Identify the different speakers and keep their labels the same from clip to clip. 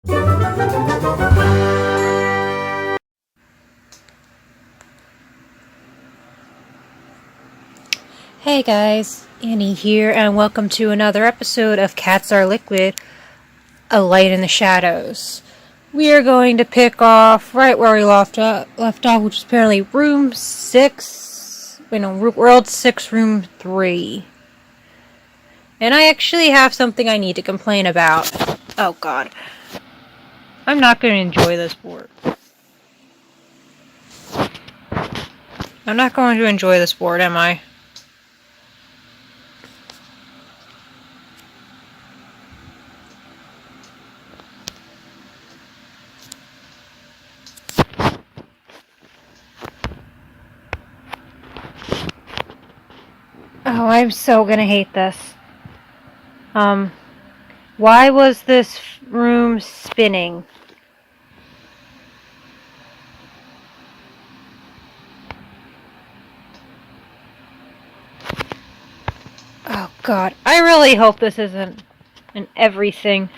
Speaker 1: Hey guys, Annie here, and welcome to another episode of Cats Are Liquid, A Light in the Shadows. We are going to pick off right where we left off, which is apparently World 6, Room 3. And I actually have something I need to complain about. Oh god. I'm not going to enjoy this board. I'm not going to enjoy this board, am I? Oh, I'm so gonna hate this. Why was this room spinning? Oh god, I really hope this isn't an everything.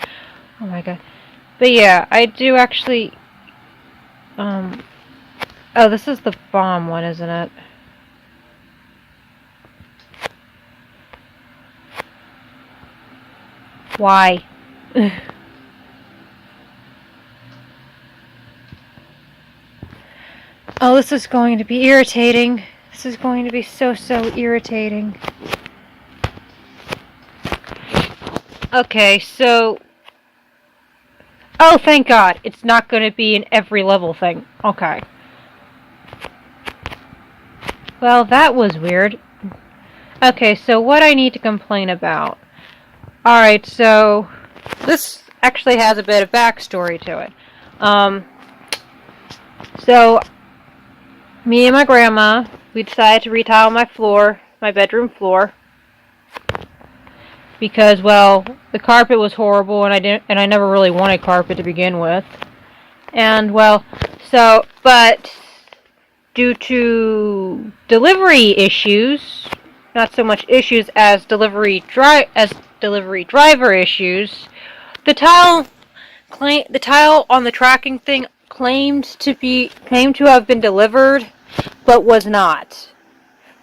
Speaker 1: Oh my god. But yeah, I do actually, oh, this is the bomb one, isn't it? Why? Oh, this is going to be irritating. This is going to be so irritating. Okay, so... Oh, thank God. It's not going to be an every level thing. Okay. Well, that was weird. Okay, so what I need to complain about. Alright, so... This actually has a bit of backstory to it. So... Me and my grandma, we decided to retile my bedroom floor. Because, well, the carpet was horrible, and I never really wanted carpet to begin with. And, well, so, but due to delivery issues, not so much issues as delivery driver issues, the tile on the tracking thing claimed to have been delivered, but was not.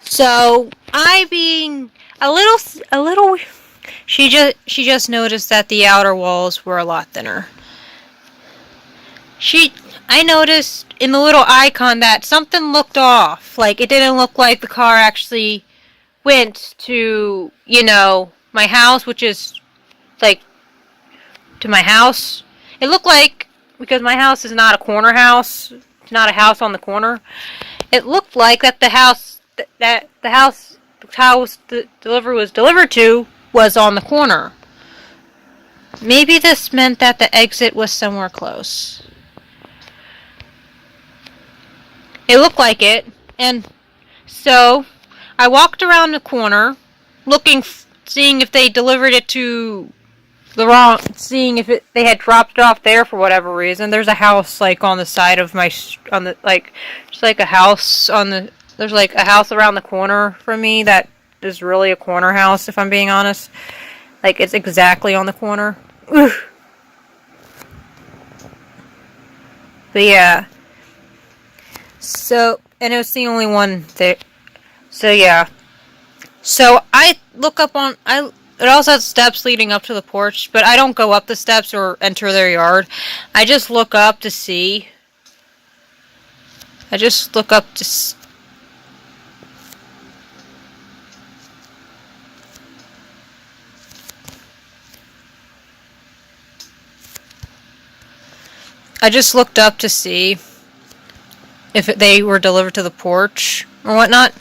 Speaker 1: So I being a little, she just noticed that the outer walls were a lot thinner. I noticed in the little icon that something looked off. Like, it didn't look like the car actually went to, my house, which is, like, to my house. It looked like, because my house is not a corner house, it's not a house on the corner, it looked like that the house, the delivery was delivered to was on the corner. Maybe this meant that the exit was somewhere close. It looked like it, and so I walked around the corner, seeing if they delivered it to seeing if they had dropped it off there for whatever reason. There's a house like on the side of just like a house there's like a house around the corner from me that is really a corner house, if I'm being honest. Like, it's exactly on the corner. But yeah. So, and it was the only one there. So yeah. So I look up it also has steps leading up to the porch, but I don't go up the steps or enter their yard. I just look up to see. I just look up to I just looked up to see if they were delivered to the porch or whatnot.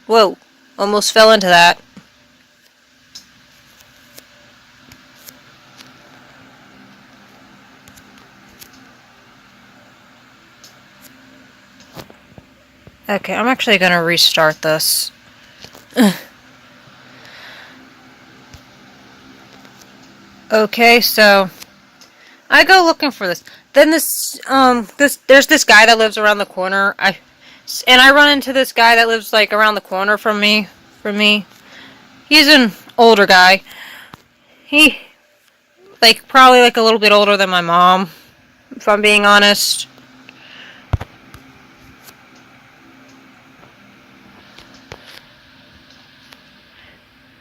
Speaker 1: Whoa, almost fell into that. Okay, I'm actually gonna restart this. Okay, so I go looking for this. Then there's this guy that lives around the corner. I run into this guy that lives like around the corner from me. He's an older guy. He probably like a little bit older than my mom. if I'm being honest.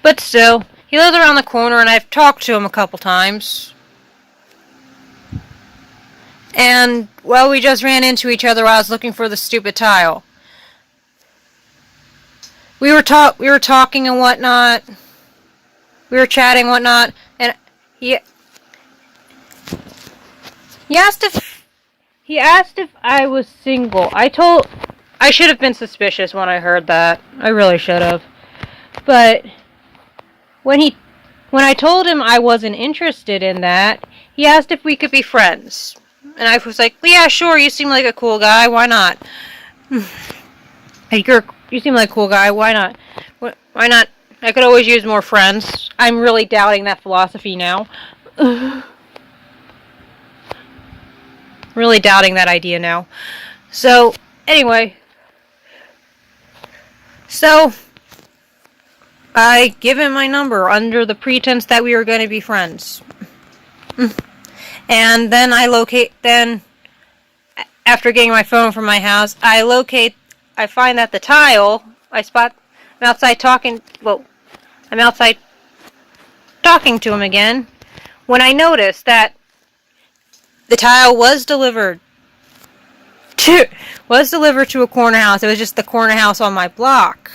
Speaker 1: But still, he lives around the corner and I've talked to him a couple times. And, well, we just ran into each other while I was looking for the stupid tile. We were talking and whatnot. We were chatting and whatnot, and he asked if I was single. I should have been suspicious when I heard that. I really should have. But when I told him I wasn't interested in that, he asked if we could be friends. And I was like, well, yeah, sure, you seem like a cool guy, why not? Hey, you seem like a cool guy, why not? Why not? I could always use more friends. I'm really doubting that philosophy now. Really doubting that idea now. So, anyway. So, I give him my number under the pretense that we were going to be friends. And then after getting my phone from my house, I find that the tile, I'm outside talking to him again, when I noticed that the tile was delivered to a corner house. It was just the corner house on my block.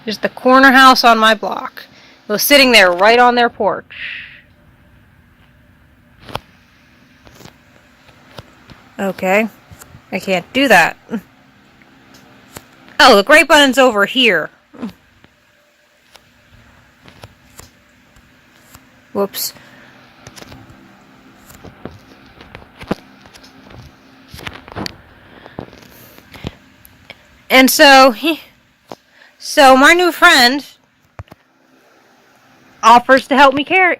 Speaker 1: Just the corner house on my block. It was sitting there right on their porch. Okay. I can't do that. Oh, the great button's over here. Whoops. And so my new friend offers to help me carry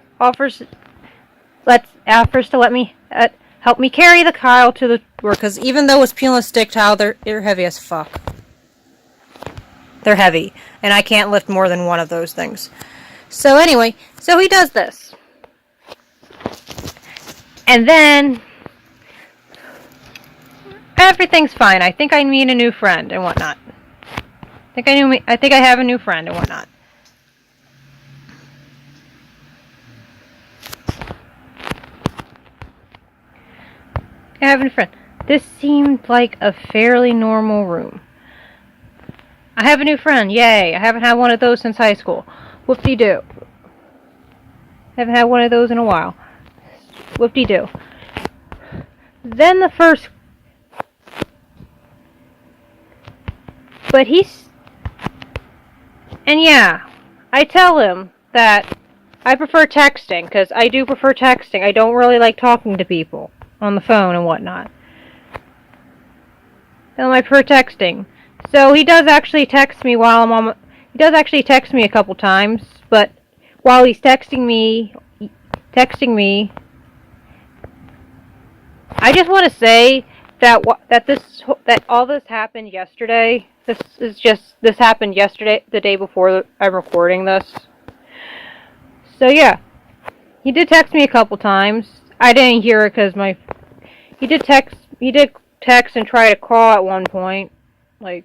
Speaker 1: help me carry the tile to the door, because even though it's peeling stick tile, they're heavy as fuck. They're heavy, and I can't lift more than one of those things. So anyway, so he does this. And then everything's fine. I think I meet a new friend and whatnot. I think I have a new friend and whatnot. I have a new friend. This seemed like a fairly normal room. I have a new friend. Yay. I haven't had one of those since high school. Whoop-de-doo. Haven't had one of those in a while. Whoop-de-doo. Then the first... But and yeah, I tell him that I prefer texting, because I do prefer texting. I don't really like talking to people on the phone and whatnot. Tell him I prefer texting. So he does actually text me he does actually text me a couple times, but while he's texting me, I just want to say that all this happened yesterday. This happened yesterday, the day before I'm recording this. So yeah, he did text me a couple times. I didn't hear it because he did text and try to call at one point. Like,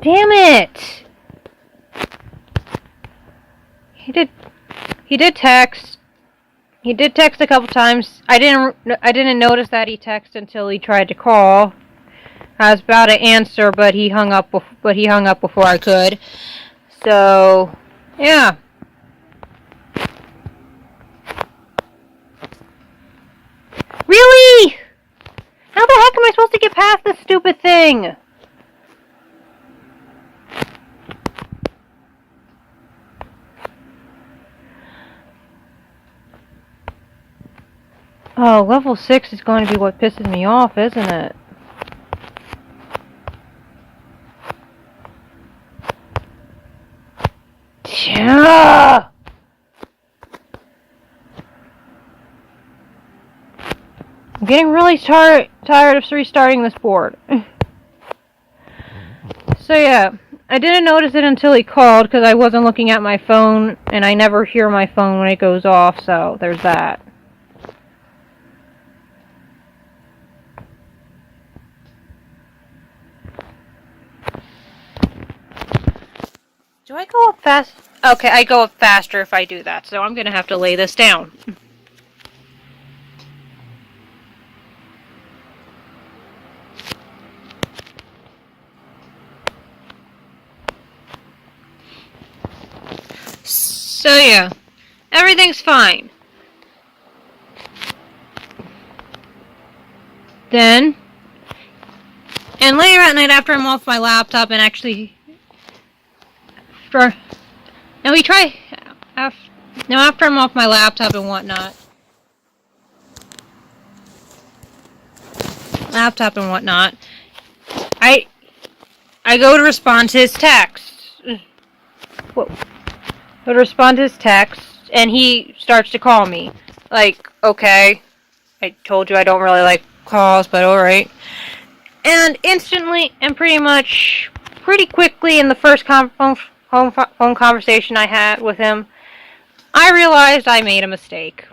Speaker 1: damn it! He did text. He did text a couple times. I didn't notice that he texted until he tried to call. I was about to answer, but he hung up before I could. So, yeah. Really? How the heck am I supposed to get past this stupid thing? Oh, level 6 is going to be what pisses me off, isn't it? Yeah. I'm getting really tired of restarting this board. So yeah, I didn't notice it until he called because I wasn't looking at my phone, and I never hear my phone when it goes off, so there's that. Do I go up fast? Okay, I go up faster if I do that, so I'm gonna have to lay this down. So yeah, everything's fine. Then, and later at night after I'm off my laptop and actually, now we try, now after I'm off my laptop and whatnot, I go to respond to his text. Whoa. Go to respond to his text, and he starts to call me. Like, okay, I told you I don't really like calls, but alright. And instantly, and pretty quickly in the first phone conversation I had with him, I realized I made a mistake.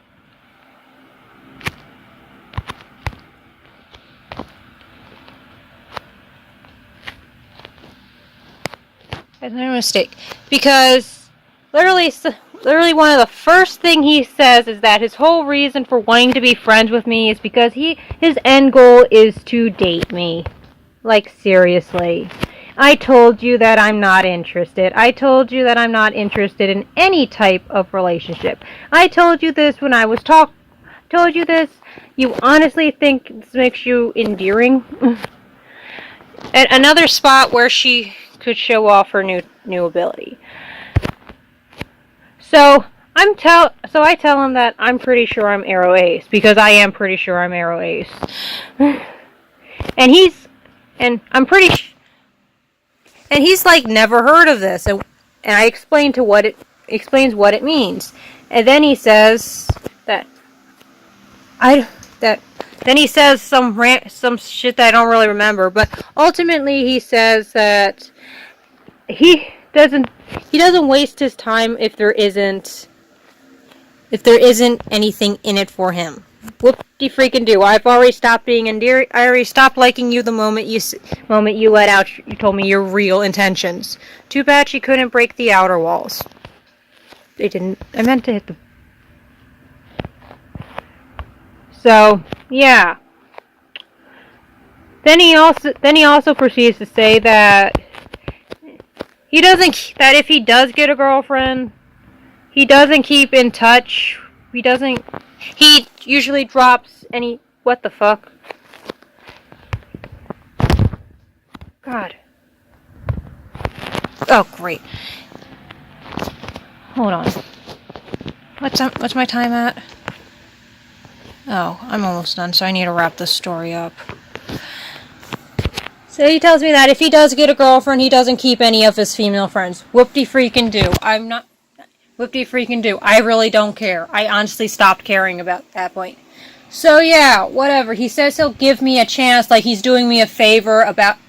Speaker 1: I made a mistake. Because literally one of the first thing he says is that his whole reason for wanting to be friends with me is because his end goal is to date me. Like, seriously. I told you that I'm not interested. I told you that I'm not interested in any type of relationship. I told you this when I was told you this. You honestly think this makes you endearing? At another spot where she could show off her new ability. So I tell him that I'm pretty sure I'm Arrow Ace, because I am pretty sure I'm Arrow Ace. And he's like never heard of this, and I explain explains what it means. And then he says then he says some shit that I don't really remember, but ultimately he says that he doesn't waste his time if there isn't anything in it for him. Whoop-de-freaking do. I've already stopped being endearing. I already stopped liking you the moment you let out. You told me your real intentions. Too bad she couldn't break the outer walls. They didn't. I meant to hit the. So yeah. Then he also proceeds to say that that if he does get a girlfriend, he doesn't keep in touch. He usually drops any. What the fuck? God. Oh, great. Hold on. What's my time at? Oh, I'm almost done, so I need to wrap this story up. So he tells me that if he does get a girlfriend, he doesn't keep any of his female friends. Whoop-de-freaking do. Whoop-de-freaking do. I really don't care. I honestly stopped caring about that point. So yeah, whatever. He says he'll give me a chance, like he's doing me a favor and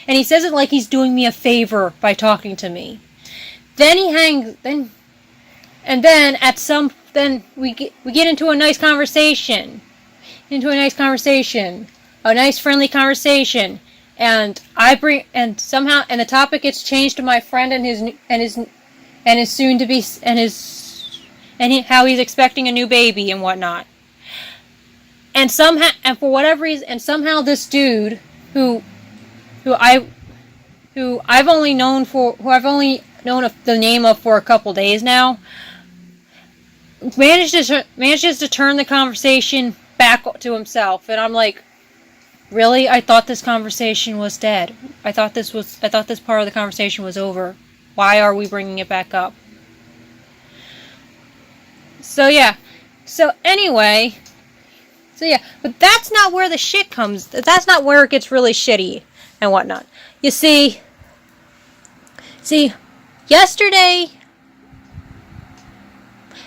Speaker 1: he says it like he's doing me a favor by talking to me. Then he hangs. Then we get into a nice conversation. A nice friendly conversation. And the topic gets changed to my friend and his soon to be how he's expecting a new baby and whatnot. And for whatever reason, this dude who I've only known the name of for a couple days now, manages to turn the conversation back to himself, and I'm like, really? I thought this conversation was dead. I thought this part of the conversation was over. Why are we bringing it back up? So yeah. But that's not where the shit comes. That's not where it gets really shitty and whatnot. You see,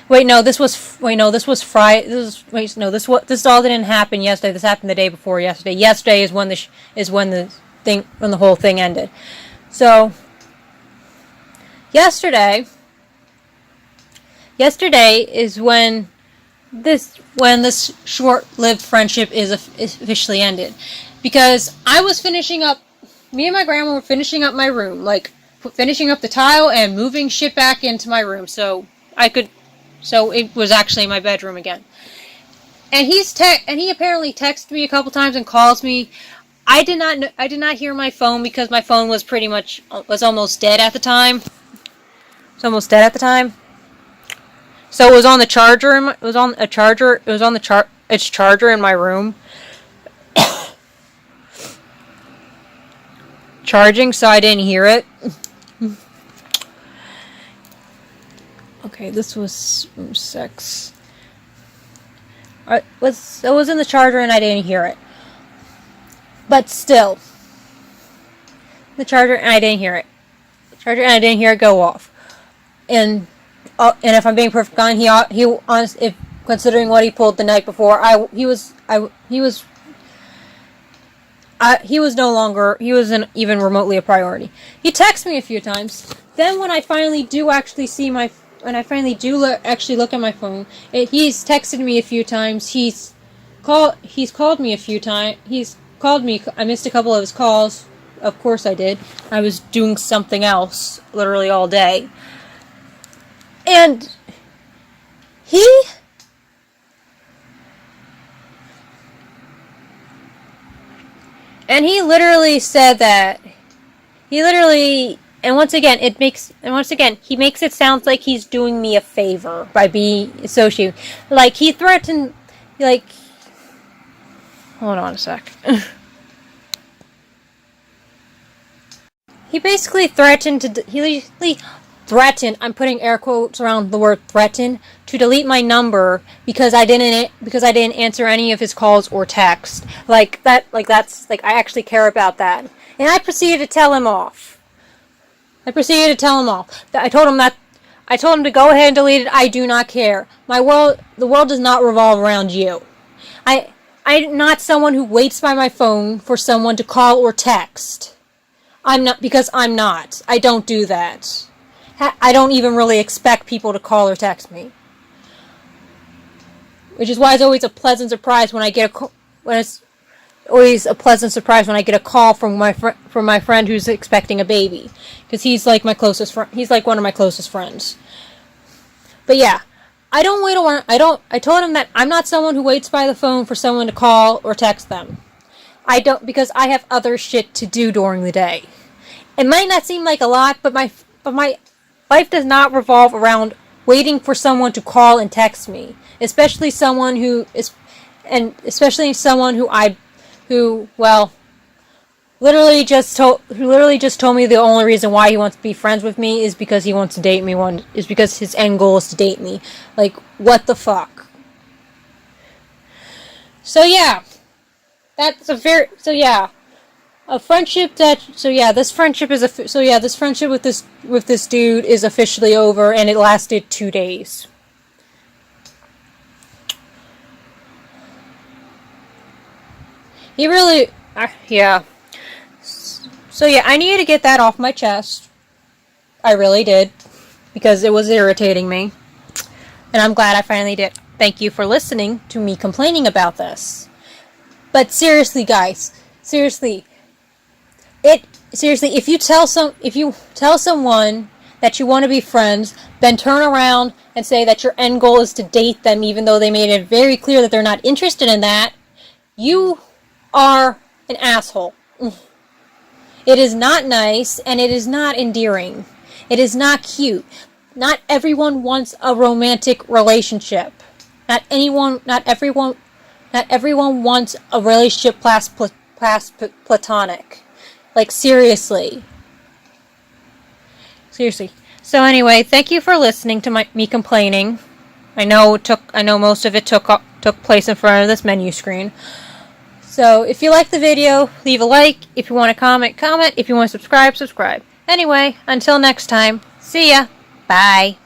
Speaker 1: Wait, no, this was. Wait, no, this was Friday. Wait, no, this all didn't happen yesterday. This happened the day before yesterday. Yesterday is when when the whole thing ended. So, yesterday is when this short-lived friendship is officially ended, because I was finishing up. Me and my grandma were finishing up my room, like finishing up the tile and moving shit back into my room, so it was actually my bedroom again. And he apparently texted me a couple times and calls me. I did not hear my phone because my phone was almost dead at the time. So it was on the charger. Its charger in my room, charging, so I didn't hear it. Okay, this was 6. It was in the charger and I didn't hear it. But still, the charger and I didn't hear it. Go off. And if I'm being perfectly honest, if considering what he pulled the night before, he wasn't even remotely a priority. He texted me a few times. Then when I finally do actually look at my phone, he's texted me a few times. He's called me a few times. He's called me. I missed a couple of his calls. Of course I did. I was doing something else literally all day. And he literally said that and once again he makes it sound like he's doing me a favor by being associated. Like he threatened, like, hold on a sec. He basically threatened I'm putting air quotes around the word threaten, to delete my number because I didn't answer any of his calls or text. I actually care about that. And I proceeded to tell him off. I told him to go ahead and delete it. I do not care. The world does not revolve around you. I'm not someone who waits by my phone for someone to call or text. I'm not. I don't do that. I don't even really expect people to call or text me. Which is why it's always a pleasant surprise when I get a call from my friend who's expecting a baby, because he's like my closest friend. He's like one of my closest friends. But yeah, I don't wait around. I told him that I'm not someone who waits by the phone for someone to call or text them. I don't, because I have other shit to do during the day. It might not seem like a lot, but my life does not revolve around waiting for someone to call and text me, especially someone who literally just told me the only reason why he wants to be friends with me is because he wants to date me. Is because his end goal is to date me. Like, what the fuck? So yeah, a friendship this friendship with this dude is officially over, and it lasted 2 days. He really, yeah. So yeah, I needed to get that off my chest. I really did, because it was irritating me, and I'm glad I finally did. Thank you for listening to me complaining about this. But seriously, guys, if you tell someone that you want to be friends, then turn around and say that your end goal is to date them, even though they made it very clear that they're not interested in that, you are an asshole. It is not nice, and it is not endearing. It is not cute. Not everyone wants a romantic relationship. Not everyone wants a relationship past platonic. Like, seriously. So anyway, thank you for listening to me complaining. I know most of it took place in front of this menu screen. So if you like the video, leave a like. If you want to comment. If you want to subscribe. Anyway, until next time, see ya. Bye.